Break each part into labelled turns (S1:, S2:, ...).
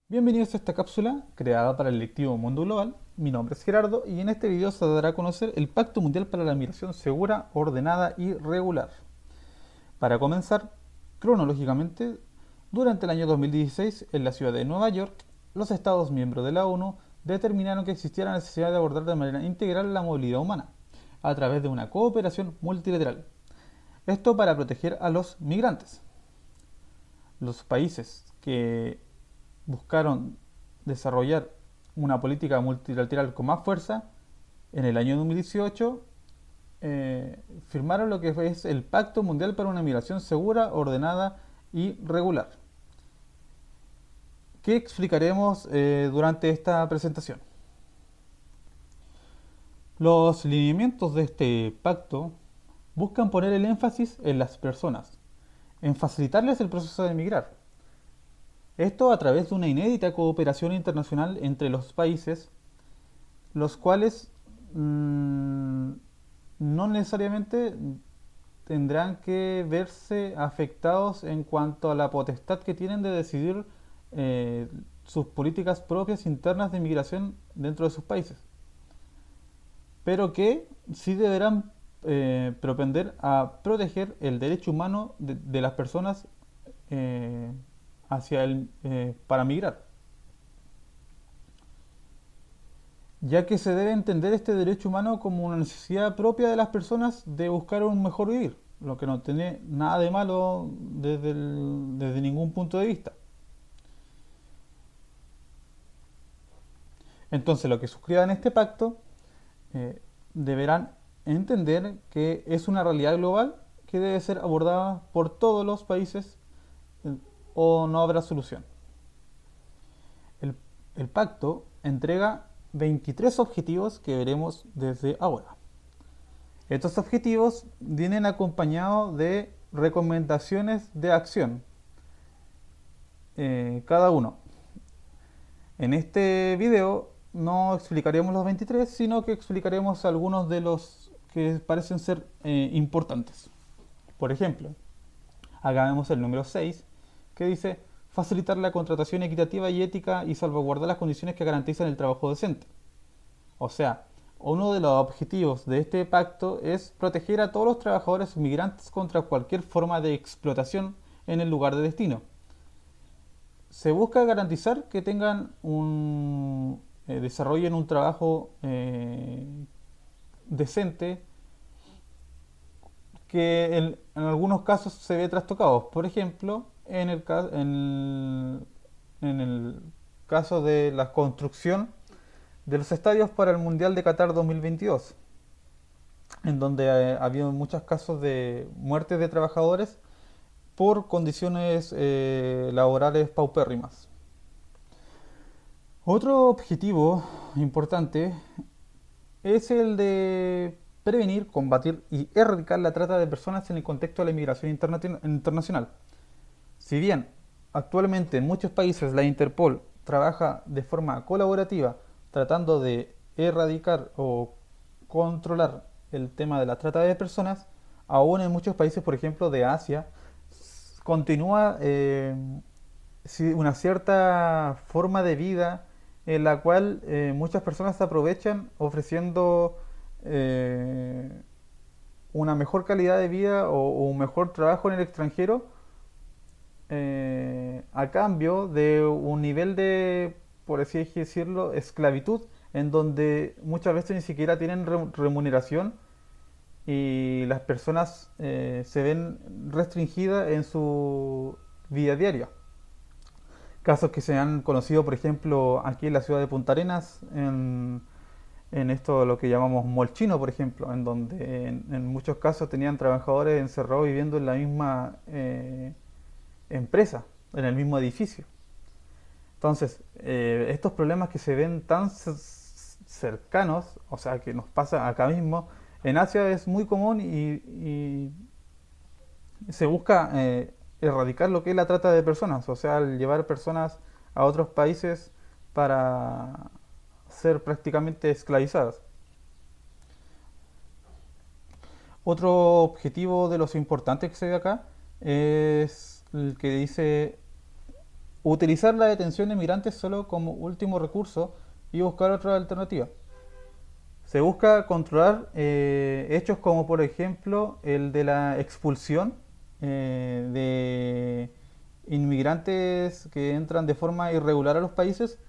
S1: Bienvenidos a esta cápsula creada para el lectivo Mundo Global. Mi nombre es Gerardo y en este video se dará a conocer el Pacto Mundial para la Migración Segura, Ordenada y Regular. Para comenzar, cronológicamente, durante el año 2016, en la ciudad de Nueva York, los Estados miembros de la ONU determinaron que existía la necesidad de abordar de manera integral la movilidad humana, a través de una cooperación multilateral. Esto para proteger a los migrantes. Los países que buscaron desarrollar una política multilateral con más fuerza, en el año 2018 firmaron lo que es el Pacto Mundial para una Migración Segura, Ordenada y Regular, que explicaremos durante esta presentación. Los lineamientos de este pacto buscan poner el énfasis en las personas, en facilitarles el proceso de emigrar. Esto a través de una inédita cooperación internacional entre los países, los cuales no necesariamente tendrán que verse afectados en cuanto a la potestad que tienen de decidir eh, sus políticas propias internas de migración dentro de sus países, pero que sí deberán propender a proteger el derecho humano de las personas eh, para migrar, ya que se debe entender este derecho humano como una necesidad propia de las personas de buscar un mejor vivir, lo que no tiene nada de malo desde ningún punto de vista. Entonces, lo que suscriban este pacto deberán entender que es una realidad global que debe ser abordada por todos los países eh, o no habrá solución. El, el pacto entrega 23 objetivos que veremos desde ahora. Estos objetivos vienen acompañados de recomendaciones de acción, cada uno. En este video no explicaremos los 23, sino que explicaremos algunos de los que parecen ser importantes. Por ejemplo, hagamos el número 6, que dice facilitar la contratación equitativa y ética y salvaguardar las condiciones que garantizan el trabajo decente. O sea, uno de los objetivos de este pacto es proteger a todos los trabajadores migrantes contra cualquier forma de explotación en el lugar de destino. Se busca garantizar que tengan desarrollen un trabajo decente que en algunos casos se ve trastocado. Por ejemplo, en el caso de la construcción de los estadios para el Mundial de Qatar 2022, en donde ha habido muchos casos de muertes de trabajadores por condiciones laborales paupérrimas. Otro objetivo importante es el de prevenir, combatir y erradicar la trata de personas en el contexto de la inmigración internacional. Si bien actualmente en muchos países la Interpol trabaja de forma colaborativa tratando de erradicar o controlar el tema de la trata de personas, aún en muchos países, por ejemplo, de Asia, continúa una cierta forma de vida en la cual muchas personas se aprovechan ofreciendo eh, una mejor calidad de vida o un mejor trabajo en el extranjero a cambio de un nivel de, por así decirlo, esclavitud, en donde muchas veces ni siquiera tienen remuneración y las personas se ven restringidas en su vida diaria. Casos que se han conocido, por ejemplo, aquí en la ciudad de Punta Arenas, en esto lo que llamamos molchino, por ejemplo, en donde en muchos casos tenían trabajadores encerrados viviendo en la misma empresa, en el mismo edificio. Entonces, estos problemas que se ven tan cercanos, o sea, que nos pasa acá mismo, en Asia es muy común y se busca erradicar lo que es la trata de personas, o sea, llevar personas a otros países para ser prácticamente esclavizadas. Otro objetivo de los importantes que se ve acá es el que dice utilizar la detención de migrantes solo como último recurso y buscar otra alternativa. Se busca controlar hechos como por ejemplo el de la expulsión de inmigrantes que entran de forma irregular a los países,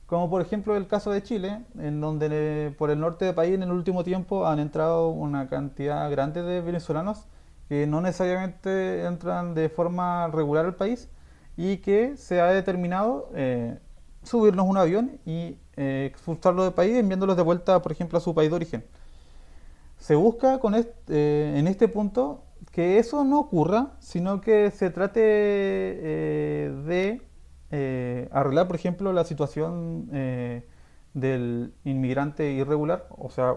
S1: como por ejemplo el caso de Chile, en donde por el norte del país en el último tiempo han entrado una cantidad grande de venezolanos que no necesariamente entran de forma regular al país y que se ha determinado subirnos un avión y expulsarlos del país enviándolos de vuelta, por ejemplo, a su país de origen. Se busca en este punto que eso no ocurra, sino que se trate de arreglar, por ejemplo, la situación del inmigrante irregular, o sea,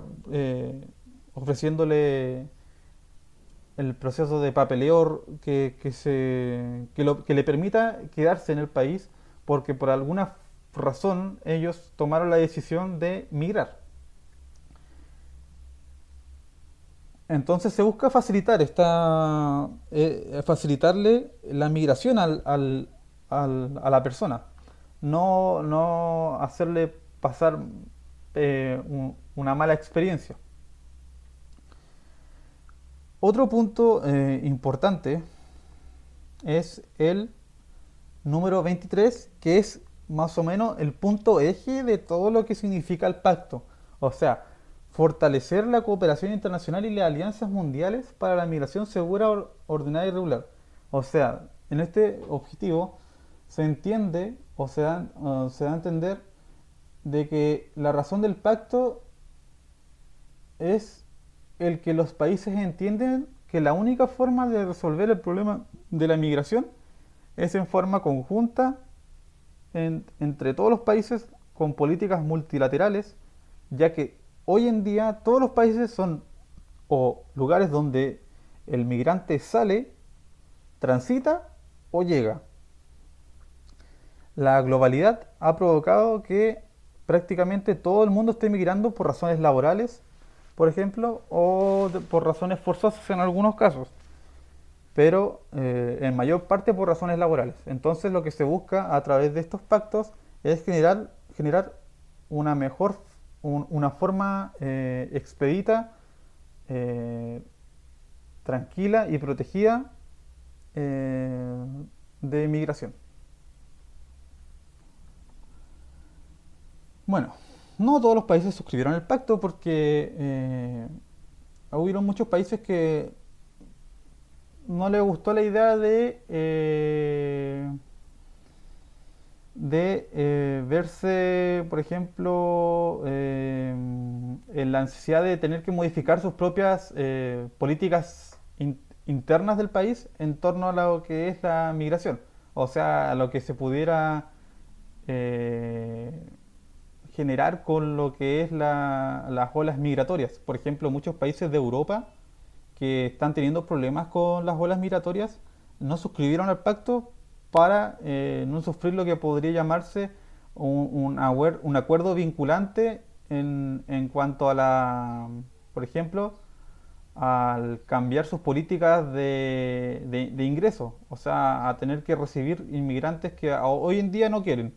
S1: ofreciéndole el proceso de papeleo que le permita quedarse en el país porque por alguna razón ellos tomaron la decisión de migrar. Entonces se busca facilitar facilitarle la migración a la persona, no hacerle pasar una mala experiencia. Otro punto importante es el número 23, que es más o menos el punto eje de todo lo que significa el pacto. O sea, fortalecer la cooperación internacional y las alianzas mundiales para la migración segura, ordenada y regular. O sea, en este objetivo se entiende se da a entender de que la razón del pacto es el que los países entienden que la única forma de resolver el problema de la migración es en forma conjunta entre todos los países con políticas multilaterales, ya que hoy en día todos los países son o lugares donde el migrante sale, transita o llega. La globalidad ha provocado que prácticamente todo el mundo esté migrando por razones laborales, por ejemplo, o por razones forzosas en algunos casos, pero en mayor parte por razones laborales. Entonces lo que se busca a través de estos pactos es generar una mejor, una forma expedita, eh, tranquila y protegida eh, de migración. Bueno, no todos los países suscribieron el pacto porque hubieron muchos países que no les gustó la idea de verse, por ejemplo, en la necesidad de tener que modificar sus propias políticas internas del país en torno a lo que es la migración, o sea, a lo que se pudiera eh, generar con lo que es las olas migratorias. Por ejemplo, muchos países de Europa que están teniendo problemas con las olas migratorias no suscribieron al pacto para no sufrir lo que podría llamarse un acuerdo vinculante en cuanto a por ejemplo, al cambiar sus políticas de ingreso, o sea, a tener que recibir inmigrantes que hoy en día no quieren.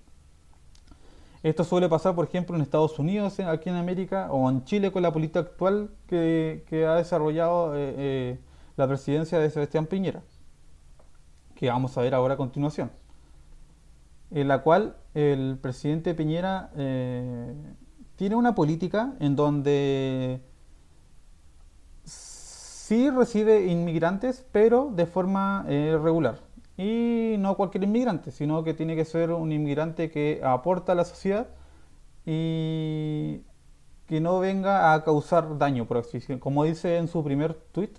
S1: Esto suele pasar, por ejemplo, en Estados Unidos, aquí en América, o en Chile con la política actual que ha desarrollado la presidencia de Sebastián Piñera, que vamos a ver ahora a continuación, en la cual el presidente Piñera tiene una política en donde sí recibe inmigrantes, pero de forma regular. Y no cualquier inmigrante, sino que tiene que ser un inmigrante que aporta a la sociedad y que no venga a causar daño, por así decirlo. Como dice en su primer tweet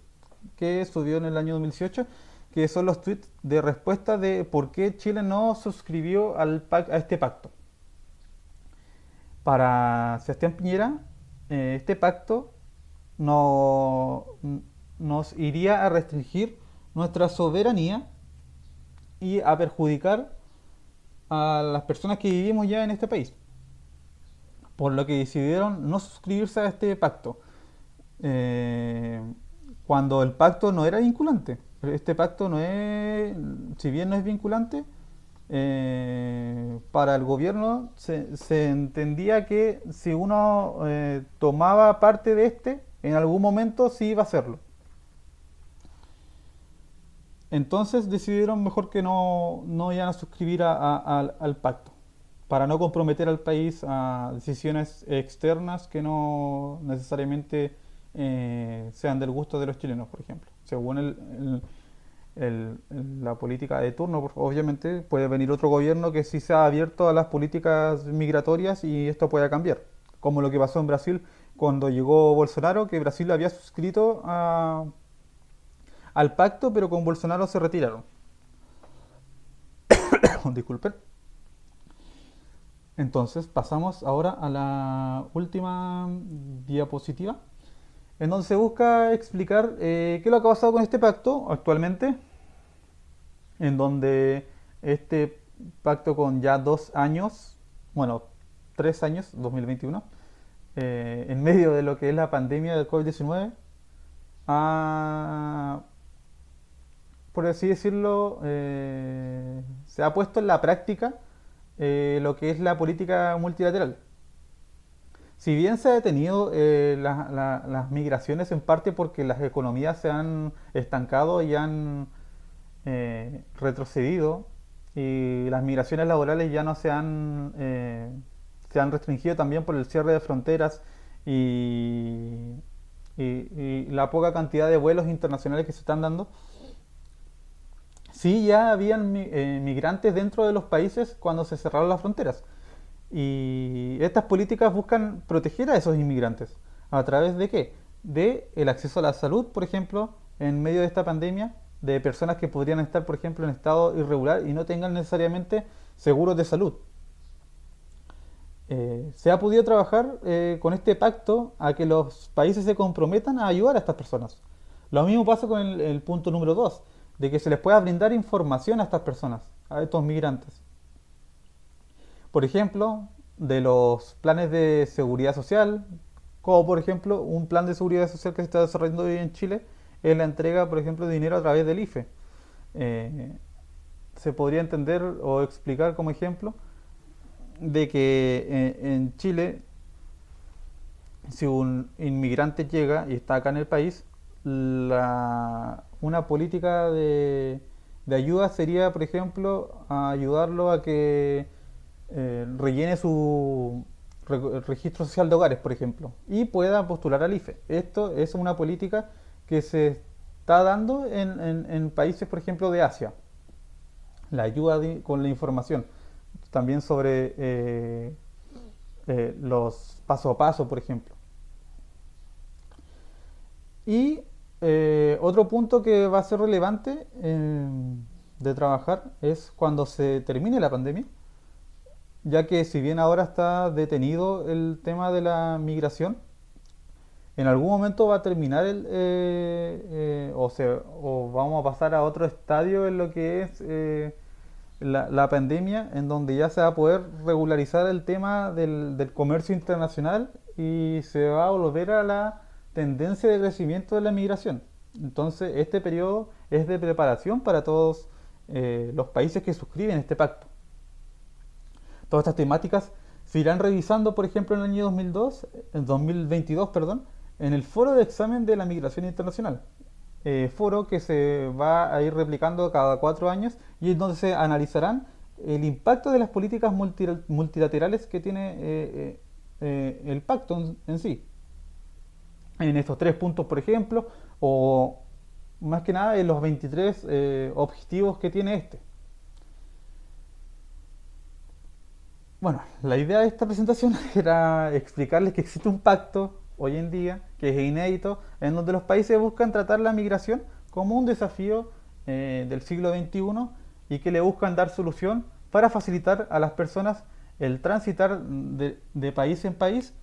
S1: que subió en el año 2018, que son los tweets de respuesta de por qué Chile no suscribió a este pacto. Para Sebastián Piñera, este pacto no, nos iría a restringir nuestra soberanía y a perjudicar a las personas que vivimos ya en este país, por lo que decidieron no suscribirse a este pacto, eh, cuando el pacto no era vinculante. Este pacto no es, si bien no es vinculante, para el gobierno se entendía que si uno tomaba parte de este, en algún momento sí iba a hacerlo. Entonces decidieron mejor que no iban a suscribir al pacto, para no comprometer al país a decisiones externas que no necesariamente sean del gusto de los chilenos, por ejemplo. Según la política de turno, obviamente puede venir otro gobierno que sí sea abierto a las políticas migratorias y esto pueda cambiar. Como lo que pasó en Brasil cuando llegó Bolsonaro, que Brasil había suscrito al pacto, pero con Bolsonaro se retiraron. Disculpen. Entonces pasamos ahora a la última diapositiva, en donde se busca explicar qué es lo que ha pasado con este pacto actualmente, en donde este pacto con ya 2 años, bueno, 3 años, 2021, en medio de lo que es la pandemia del COVID-19, ha, por así decirlo, se ha puesto en la práctica lo que es la política multilateral. Si bien se ha detenido las migraciones en parte porque las economías se han estancado y han retrocedido y las migraciones laborales ya no se han restringido también por el cierre de fronteras y, y la poca cantidad de vuelos internacionales que se están dando, sí ya habían migrantes dentro de los países cuando se cerraron las fronteras. Y estas políticas buscan proteger a esos inmigrantes. ¿A través de qué? De el acceso a la salud, por ejemplo, en medio de esta pandemia, de personas que podrían estar, por ejemplo, en estado irregular y no tengan necesariamente seguros de salud. Se ha podido trabajar con este pacto a que los países se comprometan a ayudar a estas personas. Lo mismo pasa con el punto número 2, de que se les pueda brindar información a estas personas, a estos migrantes. Por ejemplo, de los planes de seguridad social, como por ejemplo un plan de seguridad social que se está desarrollando hoy en Chile, es la entrega, por ejemplo, de dinero a través del IFE. Eh, Se podría entender o explicar como ejemplo de que en Chile, si un inmigrante llega y está acá en el país, una política de ayuda sería, por ejemplo, ayudarlo a que rellene su registro social de hogares, por ejemplo, y pueda postular al IFE. Esto es una política que se está dando en países, por ejemplo, de Asia. La ayuda con la información. También sobre los paso a paso, por ejemplo. Y otro punto que va a ser relevante de trabajar es cuando se termine la pandemia, ya que si bien ahora está detenido el tema de la migración, en algún momento va a terminar o vamos a pasar a otro estadio en lo que es la pandemia, en donde ya se va a poder regularizar el tema del comercio internacional y se va a volver a la tendencia de crecimiento de la migración. Entonces, este periodo es de preparación para todos los países que suscriben este pacto. Todas estas temáticas se irán revisando, por ejemplo, en el año 2022, perdón, en el Foro de Examen de la Migración Internacional. Foro que se va a ir replicando cada 4 años y en donde se analizarán el impacto de las políticas multilaterales que tiene el pacto en sí. En estos 3 puntos, por ejemplo, o más que nada en los 23 objetivos que tiene este. Bueno, la idea de esta presentación era explicarles que existe un pacto hoy en día que es inédito, en donde los países buscan tratar la migración como un desafío del siglo XXI y que le buscan dar solución para facilitar a las personas el transitar de país en país.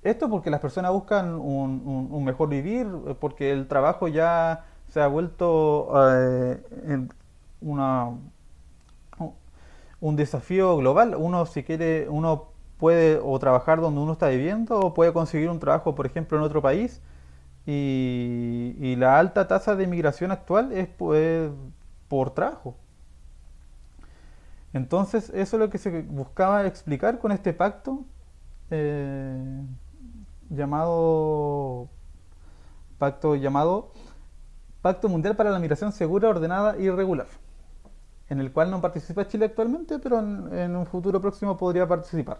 S1: Esto porque las personas buscan un mejor vivir, porque el trabajo ya se ha vuelto en una un desafío global. Uno si quiere, uno puede o trabajar donde uno está viviendo o puede conseguir un trabajo, por ejemplo, en otro país. Y la alta tasa de migración actual es pues, por trabajo. Entonces, eso es lo que se buscaba explicar con este pacto eh, llamado llamado Pacto Mundial para la Migración Segura, Ordenada y Regular, en el cual no participa Chile actualmente, pero en un futuro próximo podría participar.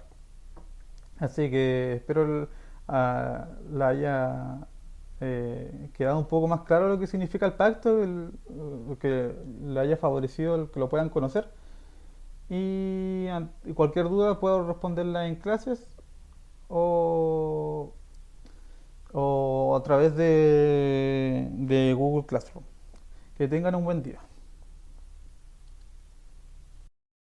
S1: Así que espero la haya quedado un poco más claro lo que significa el pacto, que le haya favorecido el que lo puedan conocer. Y cualquier duda puedo responderla en clases o, o a través de Google Classroom. Que tengan un buen día.